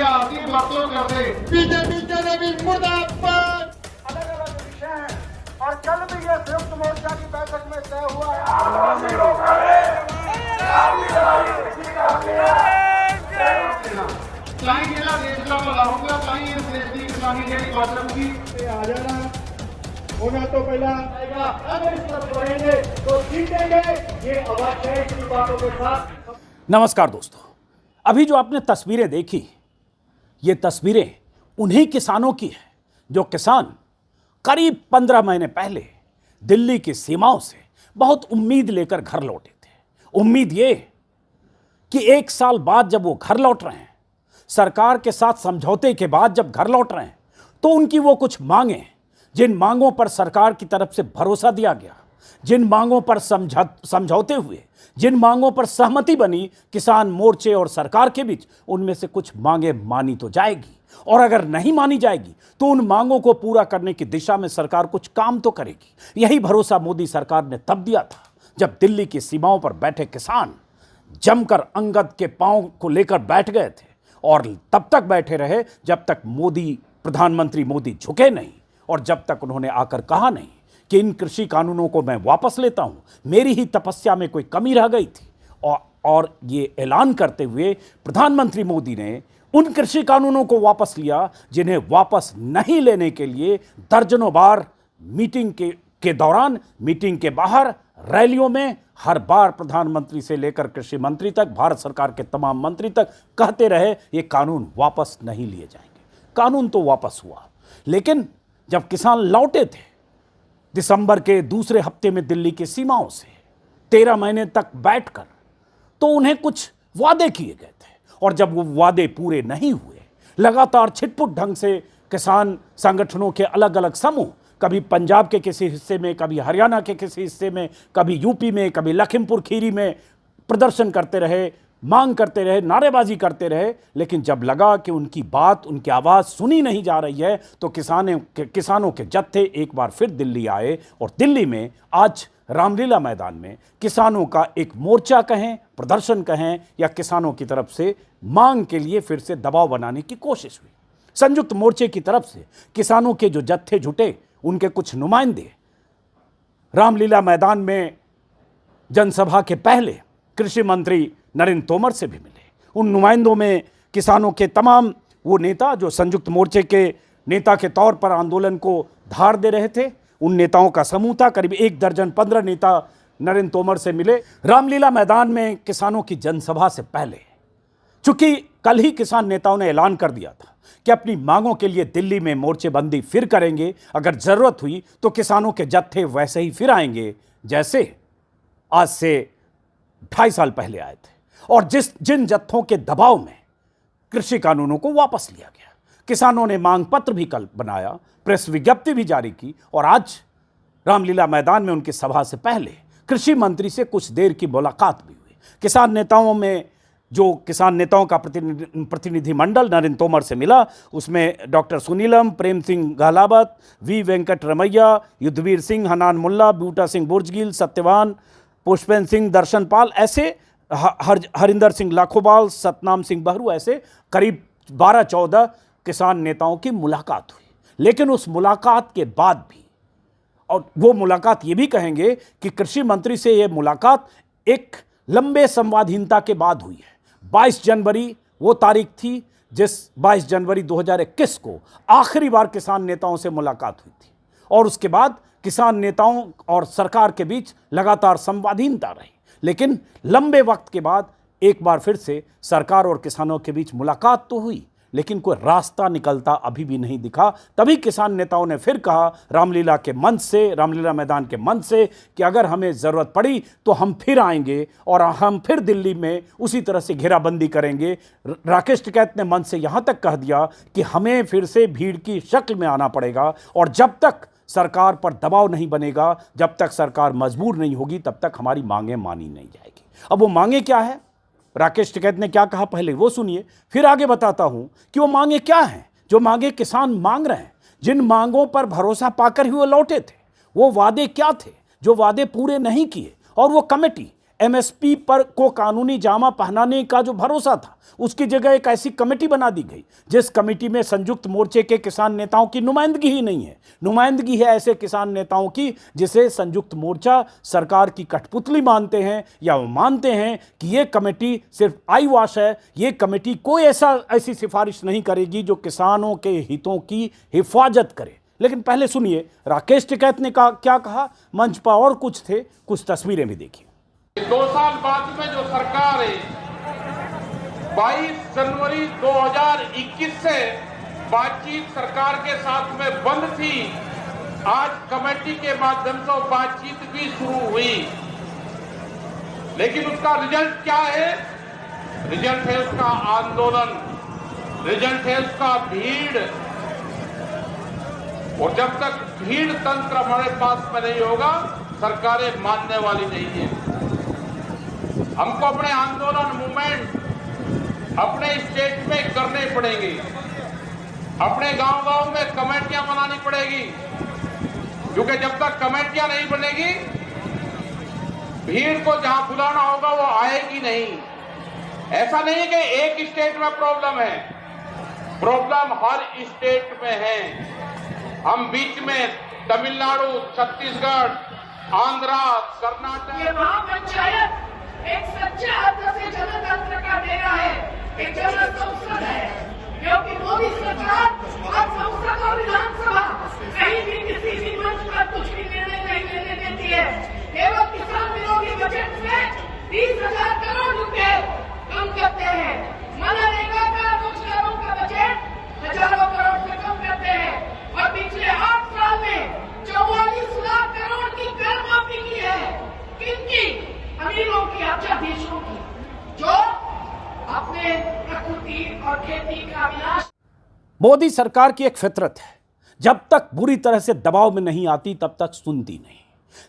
आती बातों कर दे। बीजेपी के भी मुर्दाबाद। अलग अलग विषय हैं और कल भी ये संयुक्त मोर्चा की बैठक में तय हुआ है। ताई जिला देश का बुलाऊंगा, ताई इस देश की किसानी की बात करूंगी। आ जाना होना तो पहला आएगा, अगर इस तरफ बढ़ेंगे तो जीतेंगे, ये अवश्य है। इसी बातों के साथ नमस्कार दोस्तों, अभी जो आपने तस्वीरें देखी, ये तस्वीरें उन्हीं किसानों की है जो किसान करीब 15 महीने पहले दिल्ली की सीमाओं से बहुत उम्मीद लेकर घर लौटे थे। उम्मीद ये कि एक साल बाद जब वो घर लौट रहे हैं, सरकार के साथ समझौते के बाद जब घर लौट रहे हैं, तो उनकी वो कुछ मांगें, जिन मांगों पर सरकार की तरफ से भरोसा दिया गया, जिन मांगों पर समझौते हुए, जिन मांगों पर सहमति बनी किसान मोर्चे और सरकार के बीच, उनमें से कुछ मांगें मानी तो जाएगी, और अगर नहीं मानी जाएगी तो उन मांगों को पूरा करने की दिशा में सरकार कुछ काम तो करेगी। यही भरोसा मोदी सरकार ने तब दिया था जब दिल्ली की सीमाओं पर बैठे किसान जमकर अंगद के पांव को लेकर बैठ गए थे, और तब तक बैठे रहे जब तक प्रधानमंत्री मोदी झुके नहीं, और जब तक उन्होंने आकर कहा नहीं कि इन कृषि कानूनों को मैं वापस लेता हूं, मेरी ही तपस्या में कोई कमी रह गई थी। और ये ऐलान करते हुए प्रधानमंत्री मोदी ने उन कृषि कानूनों को वापस लिया जिन्हें वापस नहीं लेने के लिए दर्जनों बार मीटिंग के दौरान, मीटिंग के बाहर, रैलियों में हर बार प्रधानमंत्री से लेकर कृषि मंत्री तक, भारत सरकार के तमाम मंत्री तक कहते रहे ये कानून वापस नहीं लिए जाएंगे। कानून तो वापस हुआ, लेकिन जब किसान लौटे थे दिसंबर के दूसरे हफ्ते में दिल्ली की सीमाओं से 13 महीने तक बैठकर, तो उन्हें कुछ वादे किए गए थे, और जब वो वादे पूरे नहीं हुए, लगातार छिटपुट ढंग से किसान संगठनों के अलग अलग समूह, कभी पंजाब के किसी हिस्से में, कभी हरियाणा के किसी हिस्से में, कभी यूपी में, कभी लखीमपुर खीरी में प्रदर्शन करते रहे, मांग करते रहे, नारेबाजी करते रहे। लेकिन जब लगा कि उनकी बात, उनकी आवाज़ सुनी नहीं जा रही है, तो किसानों के जत्थे एक बार फिर दिल्ली आए, और दिल्ली में आज रामलीला मैदान में किसानों का एक मोर्चा कहें, प्रदर्शन कहें, या किसानों की तरफ से मांग के लिए फिर से दबाव बनाने की कोशिश हुई। संयुक्त मोर्चे की तरफ से किसानों के जो जत्थे जुटे, उनके कुछ नुमाइंदे रामलीला मैदान में जनसभा के पहले कृषि मंत्री नरेंद्र तोमर से भी मिले। उन नुमाइंदों में किसानों के तमाम वो नेता जो संयुक्त मोर्चे के नेता के तौर पर आंदोलन को धार दे रहे थे, उन नेताओं का समूह था। करीब 1 दर्जन 15 नेता नरेंद्र तोमर से मिले रामलीला मैदान में किसानों की जनसभा से पहले। चूंकि कल ही किसान नेताओं ने ऐलान कर दिया था कि अपनी मांगों के लिए दिल्ली में मोर्चेबंदी फिर करेंगे, अगर जरूरत हुई तो किसानों के जत्थे वैसे ही फिर आएंगे जैसे आज से 2.5 साल पहले आए थे, और जिन जत्थों के दबाव में कृषि कानूनों को वापस लिया गया। किसानों ने मांग पत्र भी कल बनाया, प्रेस विज्ञप्ति भी जारी की, और आज रामलीला मैदान में उनकी सभा से पहले कृषि मंत्री से कुछ देर की मुलाकात भी हुई। किसान नेताओं का प्रतिनिधिमंडल नरेंद्र तोमर से मिला, उसमें डॉक्टर सुनीलम, प्रेम सिंह गहलावत, वी वेंकट रमैया, युद्धवीर सिंह, हनान मुल्ला, बूटा सिंह बुर्जगिल, सत्यवान, पुष्पेंद्र सिंह, दर्शन पाल, ऐसे हरिंदर सिंह लाखोबाल, सतनाम सिंह बहरू, ऐसे करीब 12-14 किसान नेताओं की मुलाकात हुई। लेकिन उस मुलाकात के बाद भी, और वो मुलाकात ये भी कहेंगे कि कृषि मंत्री से ये मुलाकात एक लंबे संवादहीनता के बाद हुई है। 22 जनवरी वो तारीख थी जिस 22 जनवरी 2021 को आखिरी बार किसान नेताओं से मुलाकात हुई थी, और उसके बाद किसान नेताओं और सरकार के बीच लगातार संवादहीनता रही। लेकिन लंबे वक्त के बाद एक बार फिर से सरकार और किसानों के बीच मुलाकात तो हुई, लेकिन कोई रास्ता निकलता अभी भी नहीं दिखा। तभी किसान नेताओं ने फिर कहा रामलीला मैदान के मंच से कि अगर हमें ज़रूरत पड़ी तो हम फिर आएंगे, और हम फिर दिल्ली में उसी तरह से घेराबंदी करेंगे। राकेश टिकैत ने मंच से यहाँ तक कह दिया कि हमें फिर से भीड़ की शक्ल में आना पड़ेगा, और जब तक सरकार पर दबाव नहीं बनेगा, जब तक सरकार मजबूर नहीं होगी, तब तक हमारी मांगें मानी नहीं जाएगी। अब वो मांगे क्या है, राकेश टिकैत ने क्या कहा, पहले वो सुनिए, फिर आगे बताता हूं कि वो मांगे क्या हैं जो मांगे किसान मांग रहे हैं, जिन मांगों पर भरोसा पाकर ही वो लौटे थे। वो वादे क्या थे जो वादे पूरे नहीं किए, और वो कमेटी एमएसपी पर को कानूनी जामा पहनाने का जो भरोसा था, उसकी जगह एक ऐसी कमेटी बना दी गई जिस कमेटी में संयुक्त मोर्चे के किसान नेताओं की नुमाइंदगी ही नहीं है। नुमाइंदगी है ऐसे किसान नेताओं की जिसे संयुक्त मोर्चा सरकार की कठपुतली मानते हैं, या वो मानते हैं कि ये कमेटी सिर्फ आई वॉश है, ये कमेटी कोई ऐसी सिफारिश नहीं करेगी जो किसानों के हितों की हिफाजत करे। लेकिन पहले सुनिए राकेश टिकैत ने क्या कहा, मंच पर और कुछ थे, कुछ तस्वीरें भी देखिए। 2 साल बाद में जो सरकार है, 22 जनवरी 2021 से बातचीत सरकार के साथ में बंद थी। आज कमेटी के माध्यम से बातचीत भी शुरू हुई, लेकिन उसका रिजल्ट क्या है? रिजल्ट है उसका आंदोलन, रिजल्ट है उसका भीड़। और जब तक भीड़ तंत्र हमारे पास में नहीं होगा, सरकारें मानने वाली नहीं है। हमको अपने आंदोलन मूवमेंट अपने स्टेट में करने पड़ेंगे, अपने गांव-गांव में कमेटियां बनानी पड़ेगी, क्योंकि जब तक कमेटियां नहीं बनेगी, भीड़ को जहां बुलाना होगा वो आएगी नहीं। ऐसा नहीं कि एक स्टेट में प्रॉब्लम है, प्रॉब्लम हर स्टेट में है। हम बीच में तमिलनाडु, छत्तीसगढ़, आंध्रा, कर्नाटक, ये महापंचायत एक सच्चा अर्थ से जनतंत्र का डेरा है, एक जन संसद है, क्योंकि मोदी सरकार और संसद और विधानसभा कहीं भी किसी भी मंच पर कुछ भी निर्णय नहीं लेने देती है। केवल किसान विरोधी बजट में 30,000 करोड़ रुपए कम करते हैं। मनरेगा का रोजगारों का बजट हजारों करोड़ से कम करते हैं, और पिछले 8 साल में 44 लाख करोड़ की कर माफी की है। किनकी? अमीरों की, अत्याधीशों की, जो अपने प्रकृति और खेती का विनाश। मोदी सरकार की एक फितरत है, जब तक बुरी तरह से दबाव में नहीं आती तब तक सुनती नहीं।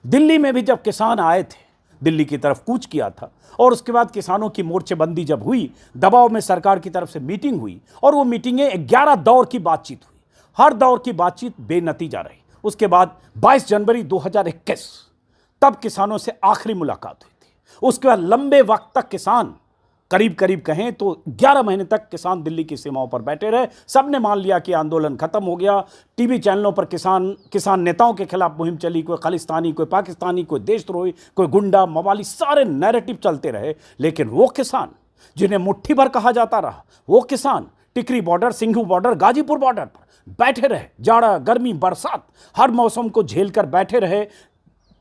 दिल्ली में भी जब किसान आए थे, दिल्ली की तरफ कूच किया था, और उसके बाद किसानों की मोर्चेबंदी जब हुई, दबाव में सरकार की तरफ से मीटिंग हुई, और वो मीटिंगें 11 दौर की बातचीत हुई। हर दौर की बातचीत बेनतीजा रही। उसके बाद 22 जनवरी 2021 तब किसानों से आखिरी मुलाकात हुई थी। उसके बाद लंबे वक्त तक किसान, करीब करीब कहें तो 11 महीने तक किसान दिल्ली की सीमाओं पर बैठे रहे। सबने मान लिया कि आंदोलन खत्म हो गया। टीवी चैनलों पर किसान नेताओं के खिलाफ मुहिम चली, कोई खालिस्तानी, कोई पाकिस्तानी, कोई देशद्रोही, कोई गुंडा मवाली, सारे नैरेटिव चलते रहे। लेकिन वो किसान जिन्हें मुट्ठी भर कहा जाता रहा, वो किसान Tikri border, Singhu border, Ghazipur border पर बैठे रहे। जाड़ा, गर्मी, बरसात, हर मौसम को झेलकर बैठे रहे।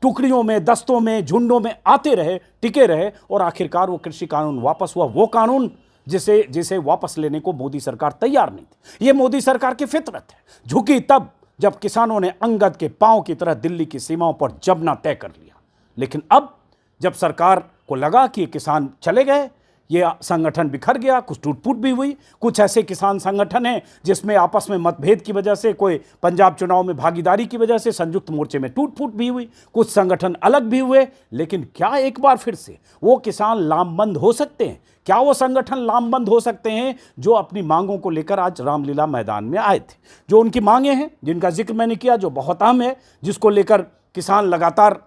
टुकड़ियों में, दस्तों में, झुंडों में आते रहे, टिके रहे, और आखिरकार वो कृषि कानून वापस हुआ। वो कानून जिसे वापस लेने को मोदी सरकार तैयार नहीं थी। ये मोदी सरकार की फितरत है। झुकी तब जब किसानों ने अंगद के पांव की तरह दिल्ली की सीमाओं पर जमना तय कर लिया। लेकिन अब जब सरकार को लगा कि ये किसान चले गए, ये संगठन बिखर गया, कुछ टूट-फूट भी हुई। कुछ ऐसे किसान संगठन हैं जिसमें आपस में मतभेद की वजह से, कोई पंजाब चुनाव में भागीदारी की वजह से संयुक्त मोर्चे में टूट-फूट भी हुई, कुछ संगठन अलग भी हुए। लेकिन क्या एक बार फिर से वो किसान लामबंद हो सकते हैं? क्या वो संगठन लामबंद हो सकते हैं जो अपनी मांगों को लेकर आज रामलीला मैदान में आए थे? जो उनकी मांगें हैं, जिनका जिक्र मैंने किया, जो बहुत अहम है, जिसको लेकर किसान लगातार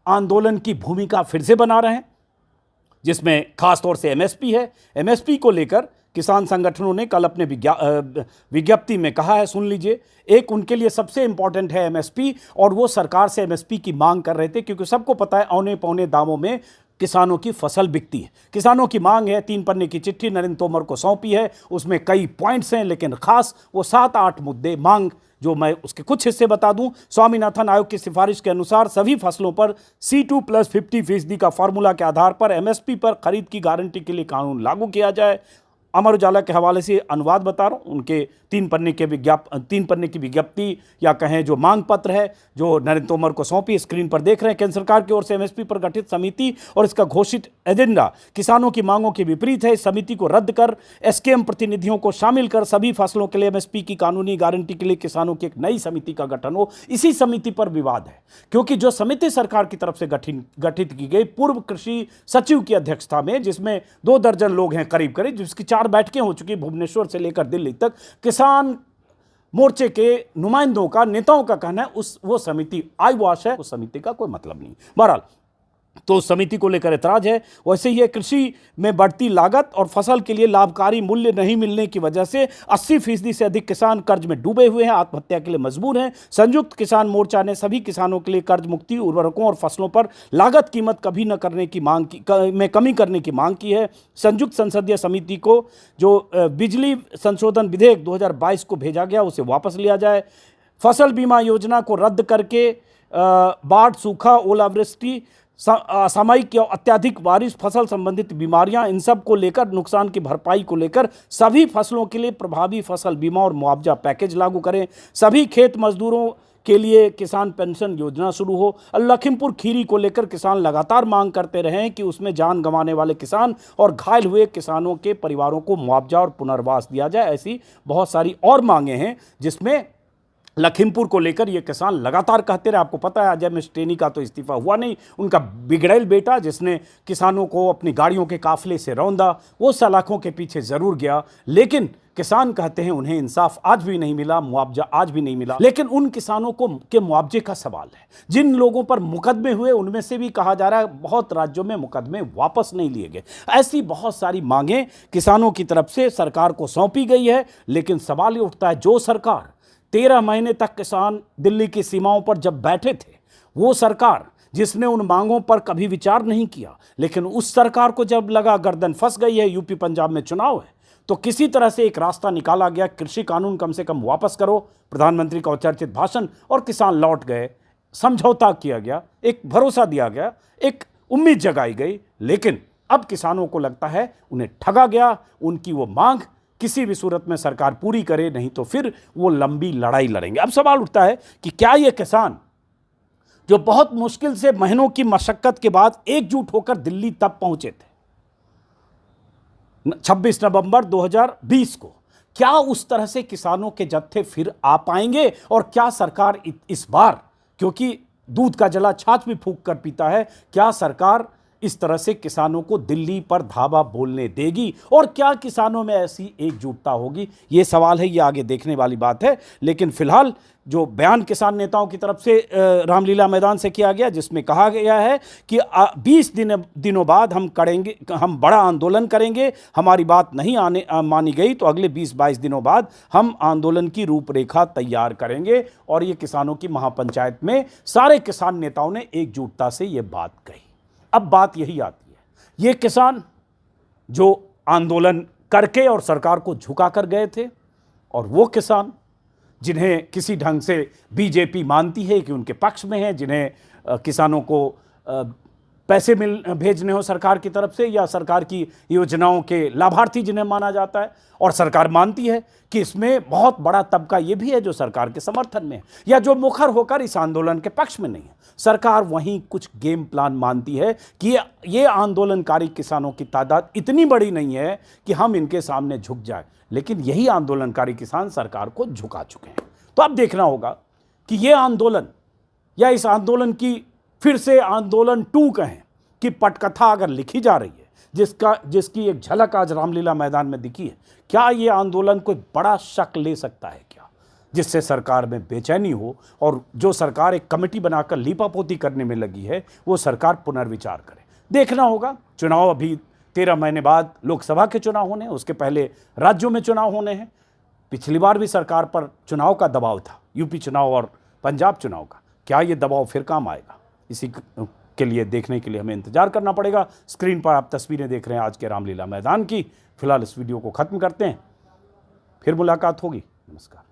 आंदोलन की भूमिका फिर से बना रहे हैं, जिसमें खासतौर से एमएसपी है। एमएसपी को लेकर किसान संगठनों ने कल अपने विज्ञप्ति में कहा है, सुन लीजिए। एक, उनके लिए सबसे इंपॉर्टेंट है एमएसपी, और वो सरकार से एमएसपी की मांग कर रहे थे, क्योंकि सबको पता है औने पौने दामों में किसानों की फसल बिकती है। किसानों की मांग है, 3 पन्ने की चिट्ठी नरेंद्र तोमर को सौंपी है, उसमें कई पॉइंट्स हैं, लेकिन खास वो 7-8 मुद्दे मांग, जो मैं उसके कुछ हिस्से बता दूं। स्वामीनाथन आयोग की सिफारिश के अनुसार सभी फसलों पर C2 + 50% का फार्मूला के आधार पर एमएसपी पर खरीद की गारंटी के लिए कानून लागू किया जाए। अमर उजाला के हवाले से अनुवाद बता रहा हूँ, उनके 3 पन्ने की विज्ञप्ति या कहें जो मांग पत्र है, जो नरेंद्र तोमर को सौंपी, स्क्रीन पर देख रहे हैं। केंद्र सरकार की ओर से एमएसपी पर गठित समिति और इसका घोषित एजेंडा किसानों की मांगों के विपरीत है। इस समिति को रद्द कर एसकेएम प्रतिनिधियों को शामिल कर सभी फसलों के लिए एमएसपी की कानूनी गारंटी के लिए किसानों की एक नई समिति का गठन हो। इसी समिति पर विवाद है, क्योंकि जो समिति सरकार की तरफ से गठित की गई पूर्व कृषि सचिव की अध्यक्षता में, जिसमें 2 दर्जन लोग हैं करीब करीब, जिसकी 4 बैठकें हो चुकी, भुवनेश्वर से लेकर दिल्ली तक, किसान मोर्चे के नुमाइंदों का, नेताओं का कहना है वो समिति आई वॉश है, उस समिति का कोई मतलब नहीं। बहरहाल तो उस समिति को लेकर ऐतराज है। वैसे ही कृषि में बढ़ती लागत और फसल के लिए लाभकारी मूल्य नहीं मिलने की वजह से 80% से अधिक किसान कर्ज में डूबे हुए हैं, आत्महत्या के लिए मजबूर हैं। संयुक्त किसान मोर्चा ने सभी किसानों के लिए कर्ज मुक्ति, उर्वरकों और फसलों पर लागत कीमत कभी न करने की मांग की में कमी करने की मांग की है। संयुक्त संसदीय समिति को जो बिजली संशोधन विधेयक 2022 को भेजा गया उसे वापस लिया जाए। फसल बीमा योजना को रद्द करके बाढ़, सूखा, ओलावृष्टि, सामयिक या अत्यधिक बारिश, फसल संबंधित बीमारियां, इन सब को लेकर नुकसान की भरपाई को लेकर सभी फसलों के लिए प्रभावी फसल बीमा और मुआवजा पैकेज लागू करें। सभी खेत मजदूरों के लिए किसान पेंशन योजना शुरू हो। लखीमपुर खीरी को लेकर किसान लगातार मांग करते रहे हैं कि उसमें जान गंवाने वाले किसान और घायल हुए किसानों के परिवारों को मुआवजा और पुनर्वास दिया जाए। ऐसी बहुत सारी और मांगे हैं जिसमें लखीमपुर को लेकर ये किसान लगातार कहते रहे। आपको पता है अजय मिस्टेनी का तो इस्तीफा हुआ नहीं, उनका बिगड़ैल बेटा जिसने किसानों को अपनी गाड़ियों के काफिले से रौंदा वो सलाखों के पीछे जरूर गया, लेकिन किसान कहते हैं उन्हें इंसाफ आज भी नहीं मिला, मुआवजा आज भी नहीं मिला। लेकिन उन किसानों को के मुआवजे का सवाल है। जिन लोगों पर मुकदमे हुए उनमें से भी कहा जा रहा है बहुत राज्यों में मुकदमे वापस नहीं लिए गए। ऐसी बहुत सारी मांगें किसानों की तरफ से सरकार को सौंपी गई है, लेकिन सवाल ये उठता है जो सरकार 13 महीने तक किसान दिल्ली की सीमाओं पर जब बैठे थे, वो सरकार जिसने उन मांगों पर कभी विचार नहीं किया, लेकिन उस सरकार को जब लगा गर्दन फंस गई है, यूपी पंजाब में चुनाव है, तो किसी तरह से एक रास्ता निकाला गया, कृषि कानून कम से कम वापस करो, प्रधानमंत्री का चर्चित भाषण, और किसान लौट गए, समझौता किया गया, एक भरोसा दिया गया, एक उम्मीद जगाई गई। लेकिन अब किसानों को लगता है उन्हें ठगा गया, उनकी वो मांग किसी भी सूरत में सरकार पूरी करे, नहीं तो फिर वो लंबी लड़ाई लड़ेंगे। अब सवाल उठता है कि क्या ये किसान जो बहुत मुश्किल से महीनों की मशक्कत के बाद एकजुट होकर दिल्ली तब पहुंचे थे 26 नवंबर 2020 को, क्या उस तरह से किसानों के जत्थे फिर आ पाएंगे? और क्या सरकार इस बार, क्योंकि दूध का जला छाछ भी फूंक कर पीता है, क्या सरकार इस तरह से किसानों को दिल्ली पर धावा बोलने देगी? और क्या किसानों में ऐसी एकजुटता होगी? ये सवाल है, ये आगे देखने वाली बात है। लेकिन फिलहाल जो बयान किसान नेताओं की तरफ से रामलीला मैदान से किया गया, जिसमें कहा गया है कि 20 दिनों बाद हम बड़ा आंदोलन करेंगे, हमारी बात नहीं मानी गई तो अगले 20-22 दिनों बाद हम आंदोलन की रूपरेखा तैयार करेंगे। और ये किसानों की महापंचायत में सारे किसान नेताओं ने एकजुटता से ये बात कही। अब बात यही आती है, ये किसान जो आंदोलन करके और सरकार को झुका कर गए थे, और वो किसान जिन्हें किसी ढंग से बीजेपी मानती है कि उनके पक्ष में है, जिन्हें किसानों को पैसे भेजने हो सरकार की तरफ से, या सरकार की योजनाओं के लाभार्थी जिन्हें माना जाता है, और सरकार मानती है कि इसमें बहुत बड़ा तबका ये भी है जो सरकार के समर्थन में है, या जो मुखर होकर इस आंदोलन के पक्ष में नहीं है। सरकार वहीं कुछ गेम प्लान मानती है कि ये आंदोलनकारी किसानों की तादाद इतनी बड़ी नहीं है कि हम इनके सामने झुक जाए, लेकिन यही आंदोलनकारी किसान सरकार को झुका चुके हैं। तो अब देखना होगा कि ये आंदोलन, या इस आंदोलन की फिर से आंदोलन 2 कहें कि पटकथा अगर लिखी जा रही है, जिसकी एक झलक आज रामलीला मैदान में दिखी है, क्या ये आंदोलन कोई बड़ा शक ले सकता है क्या, जिससे सरकार में बेचैनी हो, और जो सरकार एक कमेटी बनाकर लीपापोती करने में लगी है वो सरकार पुनर्विचार करे। देखना होगा। चुनाव अभी 13 महीने बाद लोकसभा के चुनाव होने हैं, उसके पहले राज्यों में चुनाव होने हैं। पिछली बार भी सरकार पर चुनाव का दबाव था, यूपी चुनाव और पंजाब चुनाव का। क्या ये दबाव फिर काम आएगा? इसी के लिए देखने के लिए हमें इंतजार करना पड़ेगा। स्क्रीन पर आप तस्वीरें देख रहे हैं आज के रामलीला मैदान की। फिलहाल इस वीडियो को खत्म करते हैं, फिर मुलाकात होगी। नमस्कार।